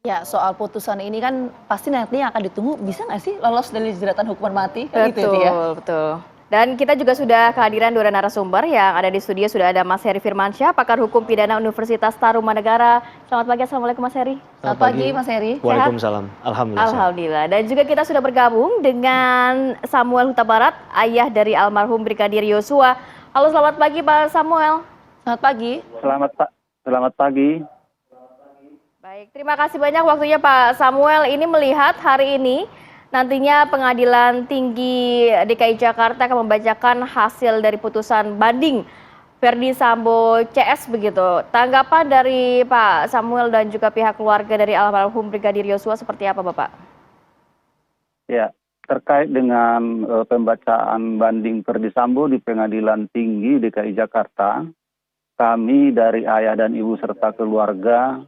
Ya, soal putusan ini kan pasti nantinya akan ditunggu, bisa nggak sih lolos dari jeratan hukuman mati? Kan gitu ya. Betul, betul. Dan kita juga sudah kehadiran dua narasumber yang ada di studio. Sudah ada Mas Heri Firmansyah, pakar hukum pidana Universitas Tarumanegara. Selamat pagi, Assalamualaikum Mas Heri. Selamat Selamat pagi, pagi. Mas Heri. Sehat? Waalaikumsalam. Alhamdulillah sehat. Alhamdulillah. Dan juga kita sudah bergabung dengan Samuel Huta Barat, ayah dari almarhum Brigadir Yosua. Halo, selamat pagi Pak Samuel. Selamat pagi. Selamat pagi. Baik, terima kasih banyak waktunya Pak Samuel. Ini melihat hari ini nantinya Pengadilan Tinggi DKI Jakarta akan membacakan hasil dari putusan banding Verdi Sambo CS begitu. Tanggapan dari Pak Samuel dan juga pihak keluarga dari almarhum Brigadir Yosua seperti apa Bapak? Ya, terkait dengan pembacaan banding Verdi Sambo di Pengadilan Tinggi DKI Jakarta, kami dari ayah dan ibu serta keluarga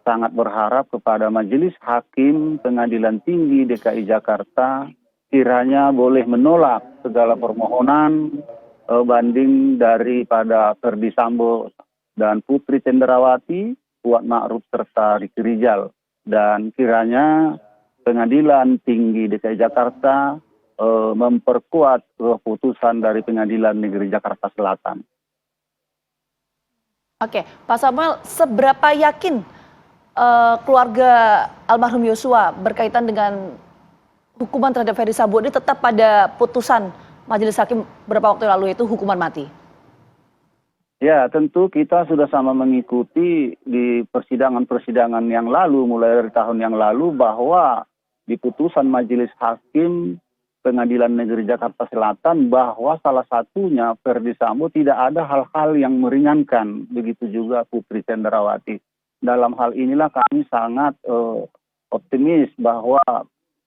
sangat berharap kepada Majelis Hakim Pengadilan Tinggi DKI Jakarta kiranya boleh menolak segala permohonan banding daripada Verdi Sambo dan Putri Cendrawati, Kuat Ma'ruf serta Ricky Rizal, dan kiranya Pengadilan Tinggi DKI Jakarta memperkuat keputusan dari Pengadilan Negeri Jakarta Selatan. Oke, Pak Samuel, seberapa yakin keluarga almarhum Yosua berkaitan dengan hukuman terhadap Verdi Sambo ini tetap pada putusan Majelis Hakim beberapa waktu lalu, yaitu hukuman mati? Ya, tentu kita sudah sama mengikuti di persidangan-persidangan yang lalu, mulai dari tahun yang lalu, bahwa di putusan Majelis Hakim Pengadilan Negeri Jakarta Selatan bahwa salah satunya Verdi Sambo tidak ada hal-hal yang meringankan, begitu juga Putri Cendrawati. Dalam hal inilah kami sangat optimis bahwa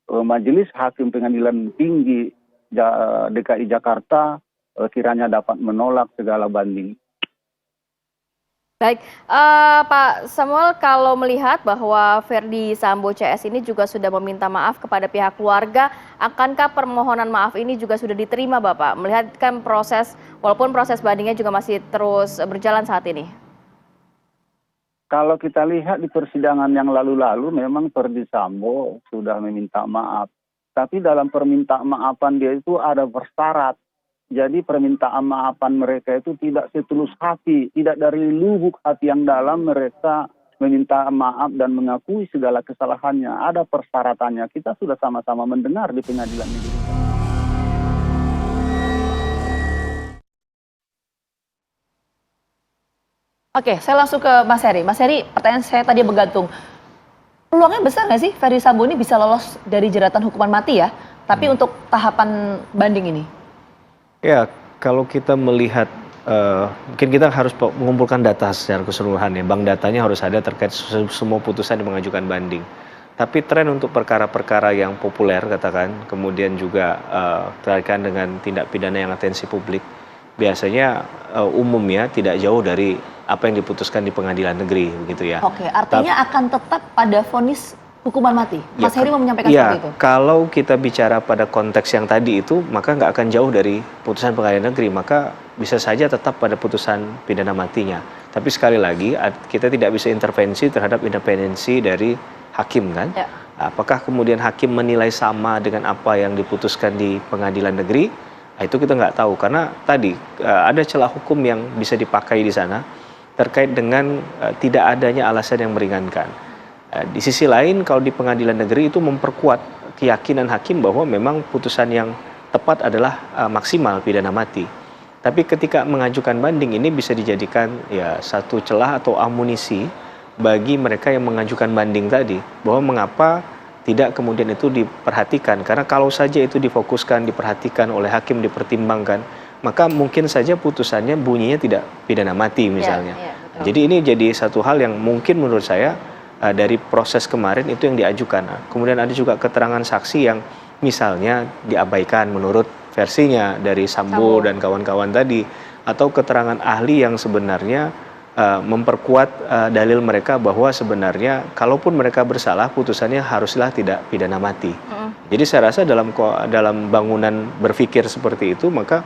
Majelis Hakim Pengadilan Tinggi DKI Jakarta kiranya dapat menolak segala banding. Baik, Pak Samuel, kalau melihat bahwa Verdi Sambo CS ini juga sudah meminta maaf kepada pihak keluarga, akankah permohonan maaf ini juga sudah diterima Bapak? Melihat kan walaupun proses bandingnya juga masih terus berjalan saat ini. Kalau kita lihat di persidangan yang lalu-lalu memang Verdi Sambo sudah meminta maaf. Tapi dalam permintaan maafan dia itu ada bersyarat. Jadi permintaan maafan mereka itu tidak setulus hati, tidak dari lubuk hati yang dalam mereka meminta maaf dan mengakui segala kesalahannya. Ada persyaratannya. Kita sudah sama-sama mendengar di pengadilan negeri. Oke, saya langsung ke Mas Heri. Mas Heri, pertanyaan saya tadi bergantung. Peluangnya besar nggak sih Verdi Sambo ini bisa lolos dari jeratan hukuman mati ya? Tapi untuk tahapan banding ini? Ya, kalau kita melihat, mungkin kita harus mengumpulkan data secara keseluruhan ya. Bank datanya harus ada terkait semua putusan yang mengajukan banding. Tapi tren untuk perkara-perkara yang populer katakan, kemudian juga terkait dengan tindak pidana yang atensi publik, biasanya umumnya tidak jauh dari apa yang diputuskan di pengadilan negeri, begitu ya. Oke, artinya akan tetap pada vonis hukuman mati. Mas Heri mau menyampaikan seperti itu. Kalau kita bicara pada konteks yang tadi itu, maka nggak akan jauh dari putusan pengadilan negeri, maka bisa saja tetap pada putusan pidana matinya. Tapi sekali lagi, kita tidak bisa intervensi terhadap independensi dari hakim kan. Ya. Apakah kemudian hakim menilai sama dengan apa yang diputuskan di pengadilan negeri? Nah, itu kita nggak tahu, karena tadi ada celah hukum yang bisa dipakai di sana terkait dengan tidak adanya alasan yang meringankan. Di sisi lain, kalau di pengadilan negeri itu memperkuat keyakinan hakim bahwa memang putusan yang tepat adalah maksimal pidana mati. Tapi ketika mengajukan banding ini bisa dijadikan ya satu celah atau amunisi bagi mereka yang mengajukan banding tadi, bahwa mengapa tidak kemudian itu diperhatikan. Karena kalau saja itu difokuskan, diperhatikan oleh hakim, dipertimbangkan, maka mungkin saja putusannya bunyinya tidak pidana mati misalnya. Jadi ini jadi satu hal yang mungkin menurut saya dari proses kemarin itu yang diajukan. Kemudian ada juga keterangan saksi yang misalnya diabaikan menurut versinya dari Sambo dan kawan-kawan tadi, atau keterangan ahli yang sebenarnya memperkuat dalil mereka bahwa sebenarnya kalaupun mereka bersalah putusannya haruslah tidak pidana mati. Jadi saya rasa dalam bangunan berpikir seperti itu, maka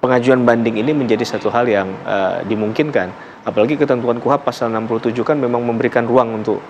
pengajuan banding ini menjadi satu hal yang dimungkinkan. Apalagi ketentuan KUHP pasal 67 kan memang memberikan ruang untuk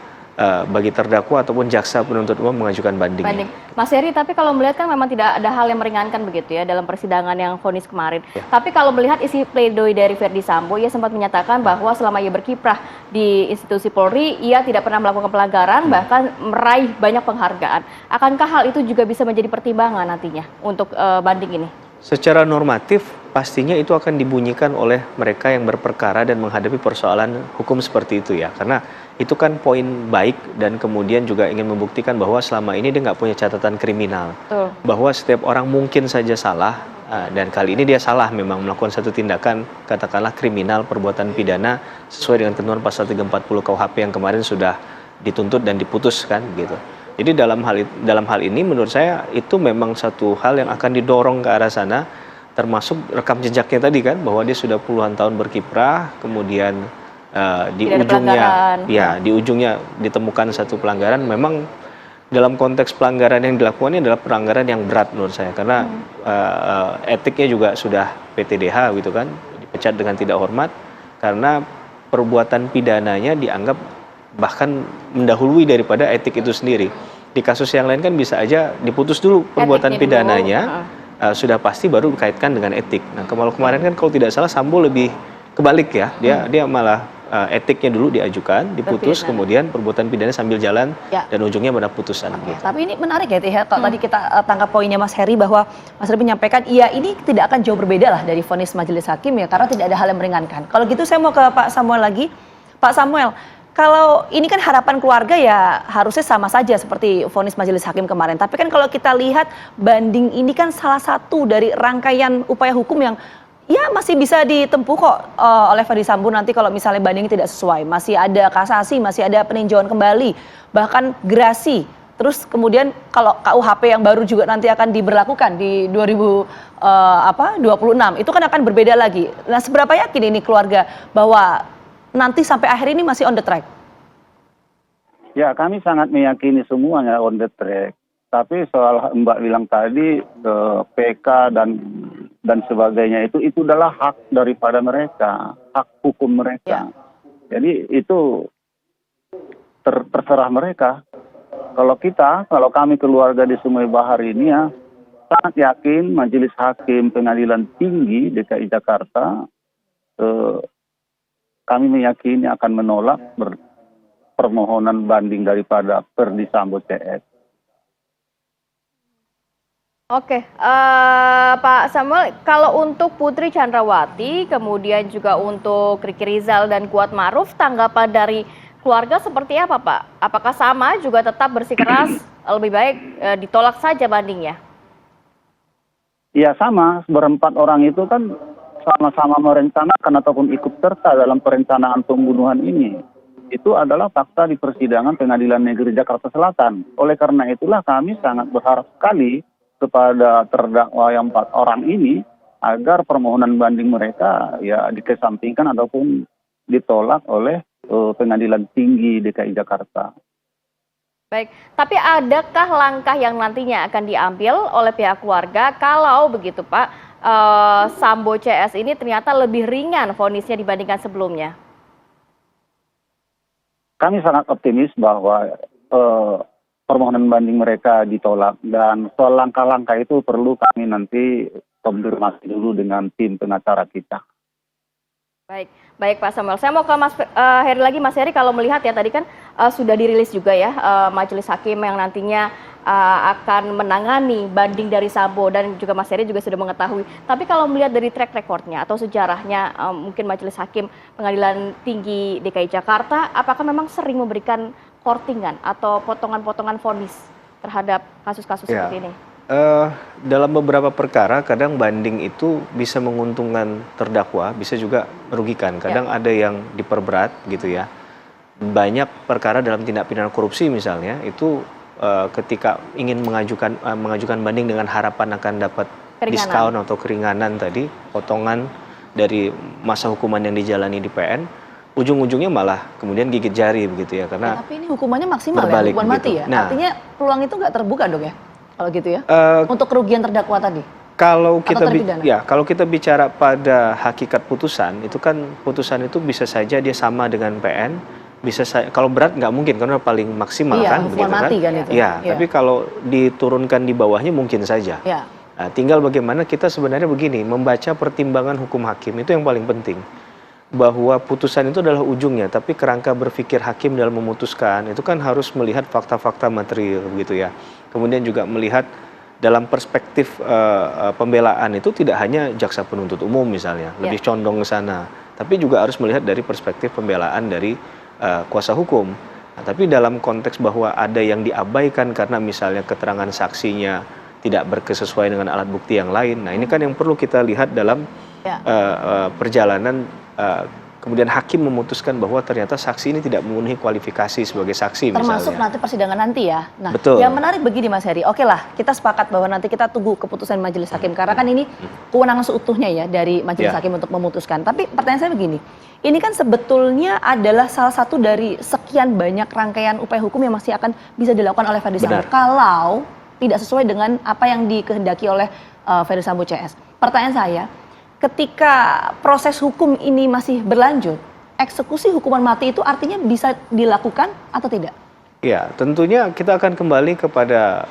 bagi terdakwa ataupun jaksa penuntut umum mengajukan banding. Mas Heri, tapi kalau melihat kan memang tidak ada hal yang meringankan begitu ya dalam persidangan yang vonis kemarin. Ya. Tapi kalau melihat isi pledoi dari Verdi Sambo, ia sempat menyatakan bahwa selama ia berkiprah di institusi Polri, ia tidak pernah melakukan pelanggaran, bahkan meraih banyak penghargaan. Akankah hal itu juga bisa menjadi pertimbangan nantinya untuk banding ini? Secara normatif, pastinya itu akan dibunyikan oleh mereka yang berperkara dan menghadapi persoalan hukum seperti itu ya. Karena itu kan poin baik dan kemudian juga ingin membuktikan bahwa selama ini dia nggak punya catatan kriminal. Betul. Bahwa setiap orang mungkin saja salah, dan kali ini dia salah memang melakukan satu tindakan katakanlah kriminal, perbuatan pidana sesuai dengan ketentuan pasal 340 KUHP yang kemarin sudah dituntut dan diputuskan gitu. Jadi dalam hal ini menurut saya itu memang satu hal yang akan didorong ke arah sana, termasuk rekam jejaknya tadi kan, bahwa dia sudah puluhan tahun berkiprah, kemudian di ujungnya ditemukan satu pelanggaran. Memang dalam konteks pelanggaran yang dilakukan ini adalah pelanggaran yang berat menurut saya, karena etiknya juga sudah PTDH gitu kan, dipecat dengan tidak hormat karena perbuatan pidananya dianggap bahkan mendahului daripada etik itu sendiri. Di kasus yang lain kan bisa aja diputus dulu perbuatan pidananya, sudah pasti baru dikaitkan dengan etik. Nah kemarin kan kalau tidak salah Sambo lebih kebalik ya, dia malah etiknya dulu diajukan, diputus, kemudian perbuatan pidana sambil jalan dan ujungnya pada putusan. Gitu. Tapi ini menarik ya, Teh. Kalau tadi kita tangkap poinnya Mas Heri bahwa Mas Heri menyampaikan, iya ini tidak akan jauh berbeda lah dari vonis majelis hakim ya, karena tidak ada hal yang meringankan. Kalau gitu saya mau ke Pak Samuel lagi. Pak Samuel, kalau ini kan harapan keluarga ya harusnya sama saja seperti vonis majelis hakim kemarin. Tapi kan kalau kita lihat banding ini kan salah satu dari rangkaian upaya hukum yang ya masih bisa ditempuh kok oleh Verdi Sambo nanti kalau misalnya banding tidak sesuai. Masih ada kasasi, masih ada peninjauan kembali, bahkan gerasi. Terus kemudian kalau KUHP yang baru juga nanti akan diberlakukan di 2026, itu kan akan berbeda lagi. Nah seberapa yakin ini keluarga bahwa nanti sampai akhir ini masih on the track? Ya, kami sangat meyakini semuanya on the track. Tapi soal Mbak bilang tadi, PK dan sebagainya itu adalah hak daripada mereka, hak hukum mereka. Jadi itu terserah mereka. Kalau kami keluarga di Sumai Bahar ini ya, sangat yakin Majelis Hakim Pengadilan Tinggi DKI Jakarta, kami meyakini akan menolak permohonan banding daripada Verdi Sambo CS. Oke, Pak Samuel, kalau untuk Putri Chandrawati, kemudian juga untuk Ricky Rizal dan Kuat Ma'ruf, tanggapan dari keluarga seperti apa, Pak? Apakah sama juga tetap bersikeras lebih baik ditolak saja bandingnya? Iya sama, berempat orang itu kan sama-sama merencanakan ataupun ikut serta dalam perencanaan pembunuhan ini. Itu adalah fakta di persidangan Pengadilan Negeri Jakarta Selatan. Oleh karena itulah kami sangat berharap sekali kepada terdakwa yang 4 orang ini agar permohonan banding mereka ya dikesampingkan ataupun ditolak oleh Pengadilan Tinggi DKI Jakarta. Baik, tapi adakah langkah yang nantinya akan diambil oleh pihak keluarga kalau begitu Pak, Sambo CS ini ternyata lebih ringan vonisnya dibandingkan sebelumnya? Kami sangat optimis bahwa permohonan banding mereka ditolak, dan soal langkah-langkah itu perlu kami nanti konfirmasi dulu dengan tim pengacara kita. Baik Pak Samuel. Saya mau ke Mas Heri lagi. Mas Heri, kalau melihat ya tadi kan sudah dirilis juga ya majelis hakim yang nantinya akan menangani banding dari Sambo, dan juga Mas Heri juga sudah mengetahui. Tapi kalau melihat dari track recordnya atau sejarahnya mungkin majelis hakim Pengadilan Tinggi DKI Jakarta, apakah memang sering memberikan kortingan atau potongan-potongan vonis terhadap kasus-kasus seperti ini? Dalam beberapa perkara kadang banding itu bisa menguntungkan terdakwa, bisa juga merugikan. Kadang ada yang diperberat gitu ya. Banyak perkara dalam tindak pidana korupsi misalnya itu ketika ingin mengajukan banding dengan harapan akan dapat diskon atau keringanan tadi, potongan dari masa hukuman yang dijalani di PN, ujung-ujungnya malah kemudian gigit jari begitu ya, karena tapi ini hukumannya maksimal ya, hukuman mati ya. Nah, artinya peluang itu nggak terbuka dong ya kalau gitu ya, untuk kerugian terdakwa tadi. Kalau kita terpidana? kalau kita bicara pada hakikat putusan, itu kan putusan itu bisa saja dia sama dengan PN, kalau berat nggak mungkin karena paling maksimal Iya, kan, hukuman begitu kan? mati kan itu. Iya, Iya. tapi kalau diturunkan di bawahnya mungkin saja. Ya. Nah, tinggal bagaimana kita sebenarnya begini, membaca pertimbangan hukum hakim itu yang paling penting. Bahwa putusan itu adalah ujungnya, tapi kerangka berpikir hakim dalam memutuskan itu kan harus melihat fakta-fakta material begitu ya. Kemudian juga melihat dalam perspektif pembelaan itu tidak hanya jaksa penuntut umum misalnya, lebih condong ke sana, tapi juga harus melihat dari perspektif pembelaan dari kuasa hukum. Nah, tapi dalam konteks bahwa ada yang diabaikan karena misalnya keterangan saksinya tidak berkesesuaian dengan alat bukti yang lain, nah ini kan yang perlu kita lihat dalam perjalanan kemudian hakim memutuskan bahwa ternyata saksi ini tidak memenuhi kualifikasi sebagai saksi Termasuk misalnya. nanti persidangan nanti ya. Nah, Betul. yang menarik begini Mas Heri, oke lah kita sepakat bahwa nanti kita tunggu keputusan majelis hakim karena kan ini kewenangan seutuhnya ya dari majelis hakim untuk memutuskan. Tapi pertanyaan saya begini, ini kan sebetulnya adalah salah satu dari sekian banyak rangkaian upaya hukum yang masih akan bisa dilakukan oleh Ferdy Sambo kalau tidak sesuai dengan apa yang dikehendaki oleh Ferdy Sambo CS. Pertanyaan saya, ketika proses hukum ini masih berlanjut, eksekusi hukuman mati itu artinya bisa dilakukan atau tidak? Ya, tentunya kita akan kembali kepada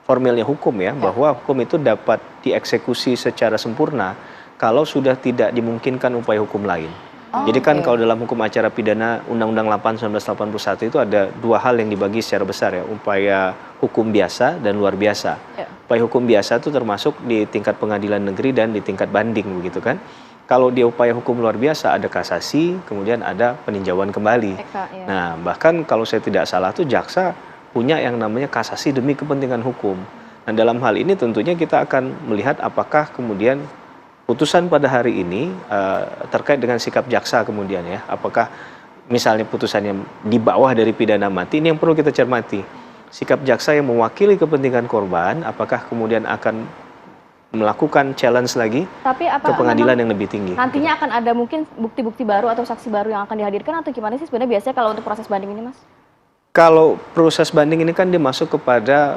formilnya hukum ya, bahwa hukum itu dapat dieksekusi secara sempurna kalau sudah tidak dimungkinkan upaya hukum lain. Jadi kan kalau dalam hukum acara pidana Undang-Undang 8 1981 itu ada dua hal yang dibagi secara besar ya, upaya hukum biasa dan luar biasa. Upaya hukum biasa itu termasuk di tingkat pengadilan negeri dan di tingkat banding begitu kan. Kalau di upaya hukum luar biasa ada kasasi, kemudian ada peninjauan kembali. Nah, bahkan kalau saya tidak salah tuh jaksa punya yang namanya kasasi demi kepentingan hukum. Nah, dalam hal ini tentunya kita akan melihat apakah kemudian putusan pada hari ini terkait dengan sikap jaksa kemudian ya, apakah misalnya putusannya di bawah dari pidana mati, ini yang perlu kita cermati. Sikap jaksa yang mewakili kepentingan korban, apakah kemudian akan melakukan challenge lagi ke pengadilan yang lebih tinggi. Nantinya akan ada mungkin bukti-bukti baru atau saksi baru yang akan dihadirkan atau gimana sih sebenarnya biasanya kalau untuk proses banding ini, Mas? Kalau proses banding ini kan dia masuk kepada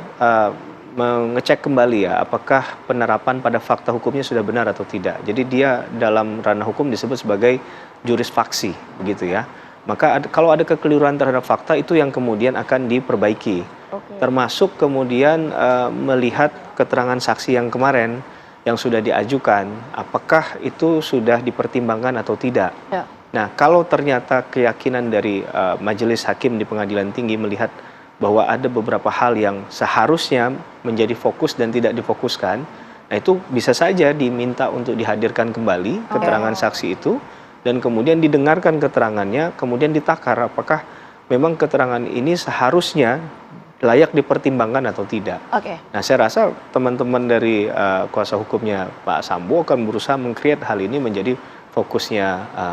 mengecek kembali ya, apakah penerapan pada fakta hukumnya sudah benar atau tidak. Jadi dia dalam ranah hukum disebut sebagai juris faksi, begitu ya. Maka kalau ada kekeliruan terhadap fakta itu yang kemudian akan diperbaiki. Termasuk kemudian melihat keterangan saksi yang kemarin yang sudah diajukan, apakah itu sudah dipertimbangkan atau tidak. Nah, kalau ternyata keyakinan dari majelis hakim di pengadilan tinggi melihat bahwa ada beberapa hal yang seharusnya menjadi fokus dan tidak difokuskan, nah itu bisa saja diminta untuk dihadirkan kembali keterangan saksi itu, dan kemudian didengarkan keterangannya, kemudian ditakar apakah memang keterangan ini seharusnya layak dipertimbangkan atau tidak. Nah, saya rasa teman-teman dari kuasa hukumnya Pak Sambo akan berusaha meng-create hal ini menjadi fokusnya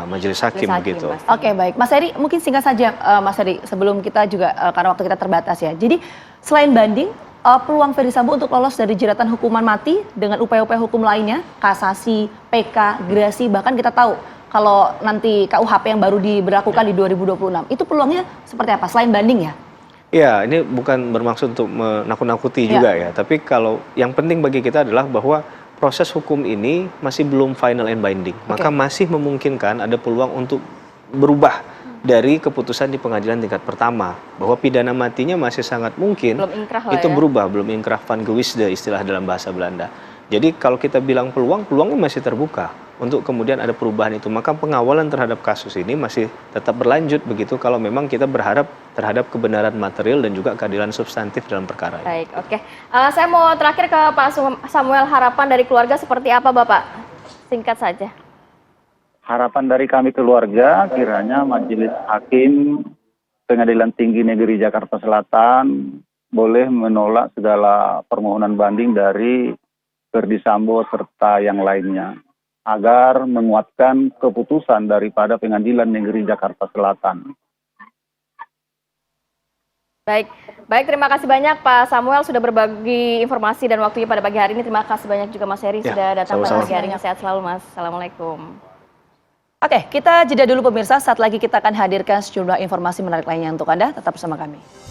majelis hakim begitu. Oke, baik. Mas Heri, mungkin singkat saja Mas Heri sebelum kita juga karena waktu kita terbatas ya. Jadi selain banding, peluang Ferdy Sambo untuk lolos dari jeratan hukuman mati dengan upaya-upaya hukum lainnya, kasasi, PK, gerasi, bahkan kita tahu kalau nanti KUHP yang baru diberlakukan di 2026, itu peluangnya seperti apa selain banding ya? Ya, ini bukan bermaksud untuk menakut-nakuti juga ya, tapi kalau yang penting bagi kita adalah bahwa proses hukum ini masih belum final and binding, maka masih memungkinkan ada peluang untuk berubah dari keputusan di pengadilan tingkat pertama, bahwa pidana matinya masih sangat mungkin itu berubah, belum inkrah van gewisde istilah dalam bahasa Belanda. Jadi kalau kita bilang peluangnya masih terbuka untuk kemudian ada perubahan itu, maka pengawalan terhadap kasus ini masih tetap berlanjut begitu kalau memang kita berharap terhadap kebenaran material dan juga keadilan substantif dalam perkara ini. Baik, oke. Saya mau terakhir ke Pak Samuel, harapan dari keluarga seperti apa Bapak? Singkat saja. Harapan dari kami keluarga kiranya Majelis Hakim Pengadilan Tinggi Negeri Jakarta Selatan boleh menolak segala permohonan banding dari Ferdy Sambo serta yang lainnya, agar menguatkan keputusan daripada Pengadilan Negeri Jakarta Selatan. Baik, terima kasih banyak Pak Samuel sudah berbagi informasi dan waktunya pada pagi hari ini. Terima kasih banyak juga Mas Heri sudah datang pada pagi hari ini. Sehat selalu Mas. Assalamualaikum. Oke, kita jeda dulu pemirsa. Saat lagi kita akan hadirkan sejumlah informasi menarik lainnya untuk Anda. Tetap bersama kami.